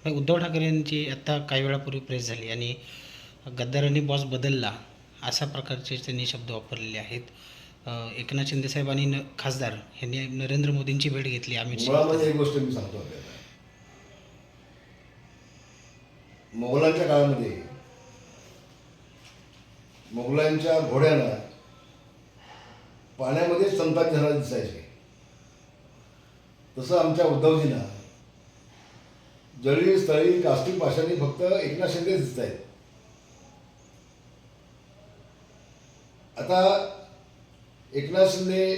उद्धव ठाकरे यांची आत्ता काही वेळापूर्वी प्रेस झाली आणि गद्दारांनी बॉस बदलला अशा प्रकारचे त्यांनी शब्द वापरलेले आहेत. एकनाथ शिंदेसाहेब आणि खासदार यांनी नरेंद्र मोदींची भेट घेतली. अमित मुळामध्ये एक गोष्ट मी सांगतो आपल्याला, मोगलांच्या काळामध्ये मोगलांच्या घोड्याला पाण्यामध्ये संताप झाला दिसायचे, तसं आमच्या उद्धवजींना जळी स्थळी काष्टी पाशाने फक्त एकनाथ शिंदे दिसत आहेत. आता एकनाथ शिंदे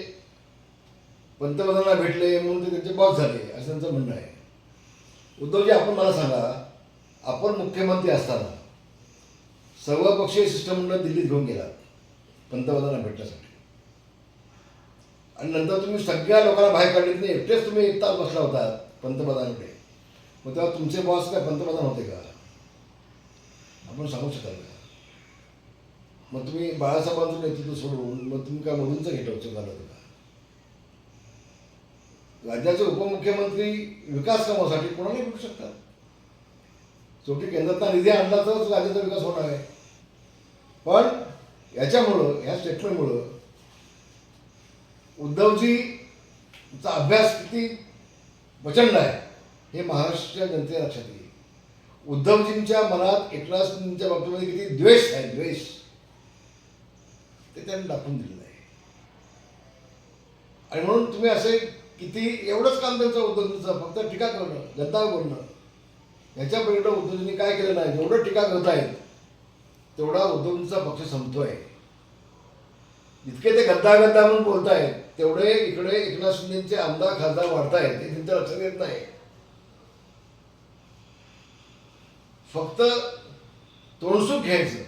पंतप्रधानांना भेटले म्हणून ते त्यांचे बॉस झाले असं त्यांचं म्हणणं आहे. उद्धवजी, आपण मला सांगा, आपण मुख्यमंत्री असताना सर्वपक्षीय शिष्टमंडळ दिल्लीत घेऊन गेलात पंतप्रधानांना भेटण्यासाठी, आणि नंतर तुम्ही सगळ्या लोकांना बाहेर काढलीत नाही, एकटेच तुम्ही एक तास बसला होता पंतप्रधानांकडे. मग तेव्हा तुमचे बॉस काय पंतप्रधान होते का? आपण सांगू शकाल का? मग तुम्ही बाळासाहेबांचं नेतृत्व सोडून मग तुम्ही काय मोदींचं घेतलं झालं होतं का? राज्याचे उपमुख्यमंत्री विकास कामासाठी कोणालाही भेटू शकतात. शेवटी केंद्रातला निधी आणला तरच राज्याचा विकास होणार आहे. पण याच्यामुळं, ह्या स्टेटमेंटमुळं उद्धवजीचा अभ्यास किती प्रचंड आहे हे महाराष्ट्राच्या जनतेला लक्षात येईल. उद्धवजींच्या मनात एकनाथ शिंदेच्या बाबतीमध्ये किती द्वेष आहे, द्वेष ते त्यांनी दाखवून दिलेलं आहे. आणि म्हणून तुम्ही असे किती, एवढंच काम त्यांचं उद्धवजींचं फक्त टीका करणं, गद्दार बोलणं, याच्या पलीकडे उद्धवजींनी काय केलं नाही. जेवढं टीका करतायत तेवढा उद्धवजींचा पक्ष संपतोय. जितके ते गद्दार म्हणून बोलतायत तेवढे इकडे एकनाथ शिंदेचे आमदार खासदार वाढतायत, हे त्यांच्या लक्षात येत नाही. फक्त तोंडसूक घ्यायचं,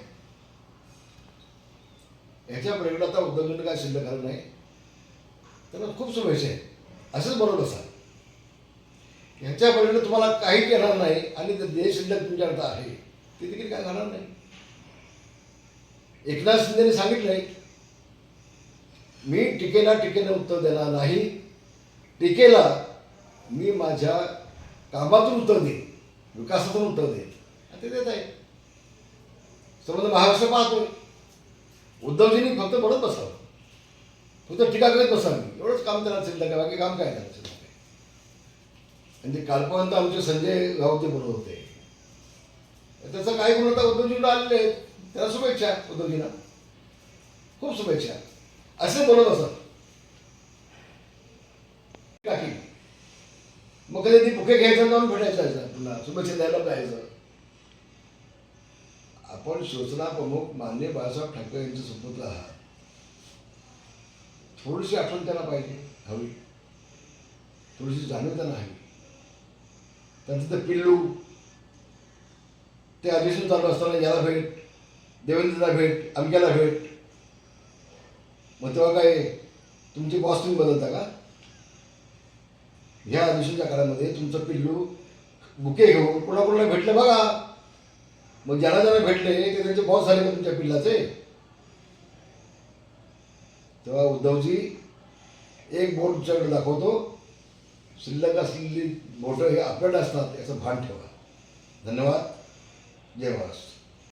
ह्याच्या पलीकडे आता उद्धवजींना काय शिल्लक झालं नाही. त्यांना खूप शुभेच्छा आहे, असंच बरोबर असाल. ह्याच्या पलीकडे तुम्हाला काही येणार नाही आणि देश शिल्लक तुमच्याकडे आहे ते देखील काय घालणार नाही. एकनाथ शिंदेने सांगितलंय, मी टीकेने उत्तर देणार नाही, टीकेला मी माझ्या कामातून उत्तर देईन, विकासातून उत्तर देईन, ते देत आहे. संबंध महाराष्ट्र पाहतोय. उद्धवजींनी फक्त बोलत बसावं, फक्त टीका करत बसावी, एवढंच काम त्यांना शिल्लक आहे, बाकी काम काय त्यांना शिल्लक आहे. म्हणजे कालपर्यंत आमचे संजय राऊत बोलत होते, त्याचं काही गुण आता उद्धवजींना आलेले आहेत. त्याला शुभेच्छा, उद्धवजींना खूप शुभेच्छा. असे बोलत असत काकी, मग कधी ती बुके घ्यायचं जाऊन भेटायचं, पुन्हा शुभेच्छा द्यायला जायचं. आपण शिवसेना प्रमुख माननीय बाळासाहेब ठाकरे यांचे सुपुत्र आहात, थोडीशी आठवण त्यांना पाहिजे, हवी, थोडीशी जाणीव त्यांना हवी. त्यांचं ते पिल्लू, ते अधिवेशन चालू असताना याला भेट, देवेंद्रला भेट, अमक्याला भेट, मग तेव्हा काय तुमची बॉस तुम्ही बदलता का? ह्या अधिवेशनच्या काळामध्ये तुमचं पिल्लू बुके घेऊन कोणाकोणाला भेटलं बघा. मग ज्यांना भेटले ते त्यांचे बॉस झाले का तुमच्या पिल्लाचे? तेव्हा उद्धवजी, एक बोट तुमच्याकडे दाखवतो, शिल्लक असलेली बोटं हे आपल्याकडे असतात याचं भान ठेवा. धन्यवाद. जय महाराष्ट्र.